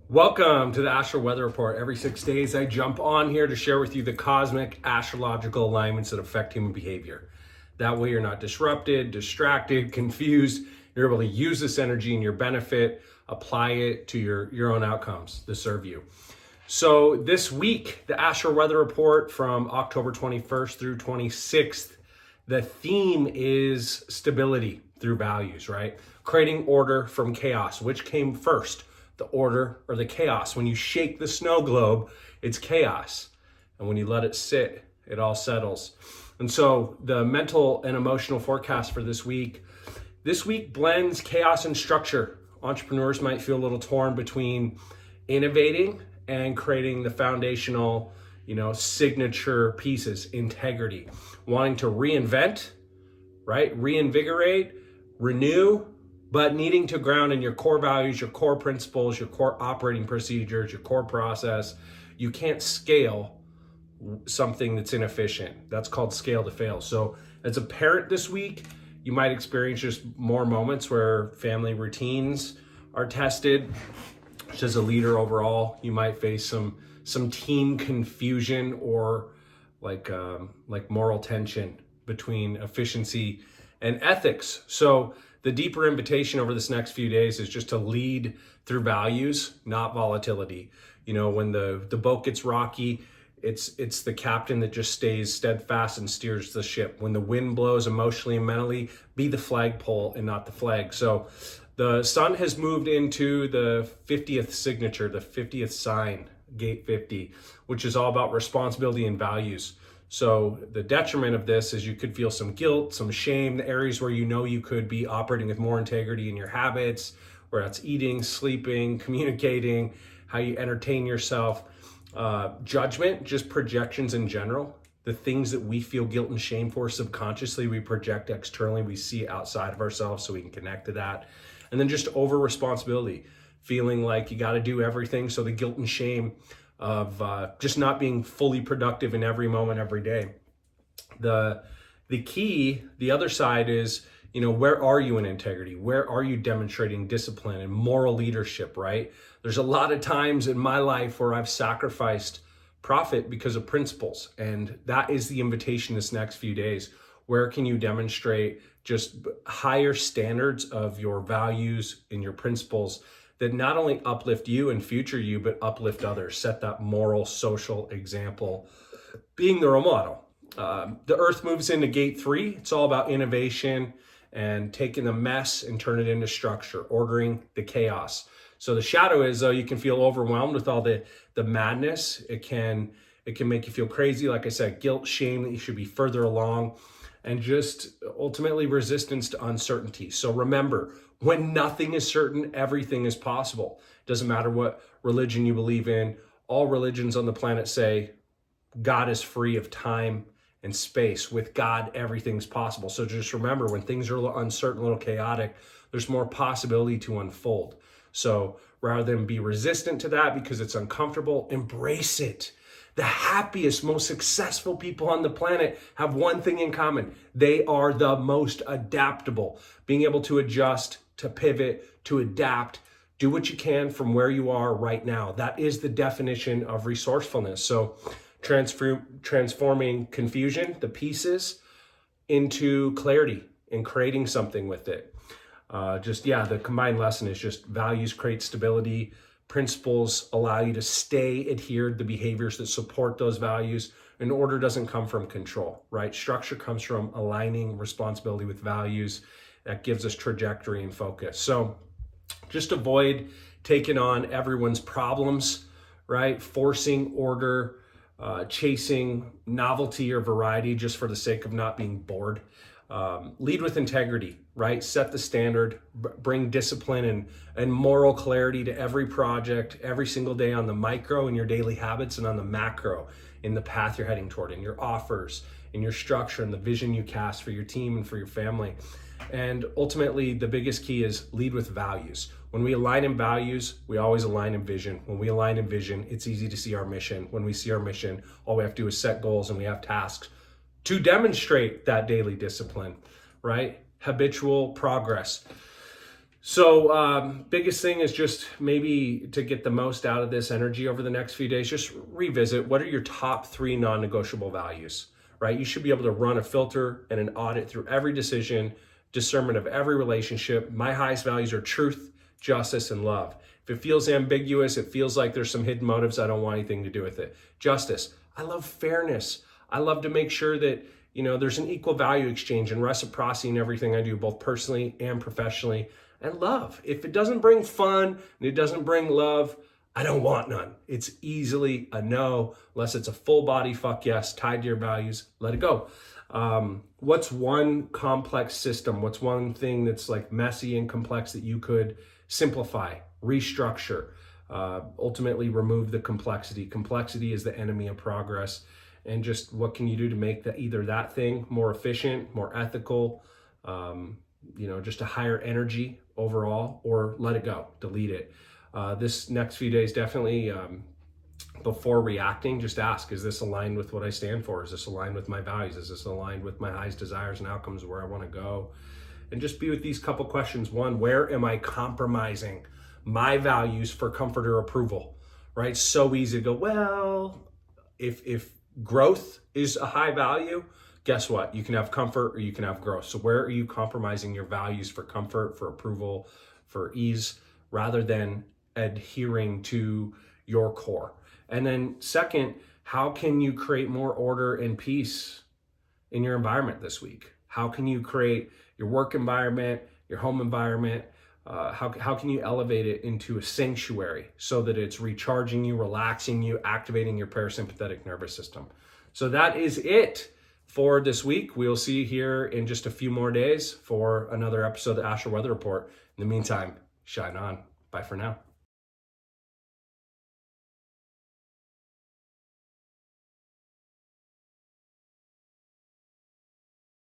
Welcome to the Astral Weather Report. Every 6 days, I jump on here to share with you the cosmic astrological alignments that affect human behavior. That way, you're not disrupted, distracted, confused. You're able to use this energy in your benefit, apply it to your own outcomes that serve you. So, this week, the Astral Weather Report from October 21st through 26th, the theme is stability through values, right? Creating order from chaos. Which came first? The order or the chaos. When you shake the snow globe, it's chaos. And when you let it sit, it all settles. And so the mental and emotional forecast for this week blends chaos and structure. Entrepreneurs might feel a little torn between innovating and creating the foundational, signature pieces, integrity, wanting to reinvent, right? Reinvigorate, renew, but needing to ground in your core values, your core principles, your core operating procedures, your core process. You can't scale something that's inefficient. That's called scale to fail. So as a parent this week, you might experience just more moments where family routines are tested. Just as a leader overall, you might face some team confusion or like moral tension between efficiency and ethics. So the deeper invitation over this next few days is just to lead through values, not volatility. When the boat gets rocky, it's the captain that just stays steadfast and steers the ship. When the wind blows emotionally and mentally, be the flagpole and not the flag. So the sun has moved into the 50th signature, the 50th sign, gate 50, which is all about responsibility and values. So the detriment of this is you could feel some guilt, some shame, the areas where you could be operating with more integrity in your habits, where that's eating, sleeping, communicating, how you entertain yourself. Judgment, just projections in general. The things that we feel guilt and shame for subconsciously, we project externally, we see outside of ourselves so we can connect to that. And then just over responsibility, feeling like you got to do everything. So the guilt and shame of just not being fully productive in every moment, every day. The key, the other side is, where are you in integrity? Where are you demonstrating discipline and moral leadership, right? There's a lot of times in my life where I've sacrificed profit because of principles. And that is the invitation this next few days. Where can you demonstrate just higher standards of your values and your principles that not only uplift you and future you, but uplift others, set that moral, social example, being the role model. The earth moves into gate 3. It's all about innovation and taking the mess and turn it into structure, ordering the chaos. So the shadow is, though, you can feel overwhelmed with all the madness. It can make you feel crazy. Like I said, guilt, shame that you should be further along, and just ultimately resistance to uncertainty. So remember, when nothing is certain, everything is possible. Doesn't matter what religion you believe in. All religions on the planet say God is free of time and space. With God, everything's possible. So just remember, when things are a little uncertain, a little chaotic, there's more possibility to unfold. So rather than be resistant to that because it's uncomfortable, embrace it. The happiest, most successful people on the planet have one thing in common. They are the most adaptable. Being able to adjust, to pivot, to adapt, do what you can from where you are right now. That is the definition of resourcefulness. So transforming confusion, the pieces, into clarity and creating something with it. The combined lesson is just values create stability. Principles allow you to stay adhered to behaviors that support those values. And order doesn't come from control, right? Structure comes from aligning responsibility with values. That gives us trajectory and focus. So just avoid taking on everyone's problems, right? Forcing order, chasing novelty or variety just for the sake of not being bored. Lead with integrity, right? Set the standard, bring discipline and moral clarity to every project, every single day on the micro in your daily habits and on the macro in the path you're heading toward, in your offers, in your structure and the vision you cast for your team and for your family. And ultimately, the biggest key is lead with values. When we align in values, we always align in vision. When we align in vision, it's easy to see our mission. When we see our mission, all we have to do is set goals and we have tasks to demonstrate that daily discipline, right? Habitual progress. So biggest thing is just maybe to get the most out of this energy over the next few days, just revisit what are your top 3 non-negotiable values, right? You should be able to run a filter and an audit through every decision, discernment of every relationship. My highest values are truth, justice, and love. If it feels ambiguous, it feels like there's some hidden motives, I don't want anything to do with it. Justice, I love fairness. I love to make sure that there's an equal value exchange and reciprocity in everything I do, both personally and professionally. And love, if it doesn't bring fun and it doesn't bring love, I don't want none. It's easily a no, unless it's a full body fuck yes, tied to your values, let it go. What's one complex system? What's one thing that's like messy and complex that you could simplify, restructure, ultimately remove the complexity? Complexity is the enemy of progress. And just what can you do to make either that thing more efficient, more ethical, just a higher energy overall, or let it go, delete it. This next few days, definitely before reacting, just ask, is this aligned with what I stand for? Is this aligned with my values? Is this aligned with my highest desires and outcomes, where I want to go? And just be with these couple questions. One, where am I compromising my values for comfort or approval, right? So easy to go, well, if growth is a high value, guess what? You can have comfort or you can have growth. So where are you compromising your values for comfort, for approval, for ease, rather than adhering to your core? And then second, how can you create more order and peace in your environment this week? How can you create your work environment, your home environment? How can you elevate it into a sanctuary so that it's recharging you, relaxing you, activating your parasympathetic nervous system? So that is it for this week. We'll see you here in just a few more days for another episode of the Astral Weather Report. In the meantime, shine on. Bye for now.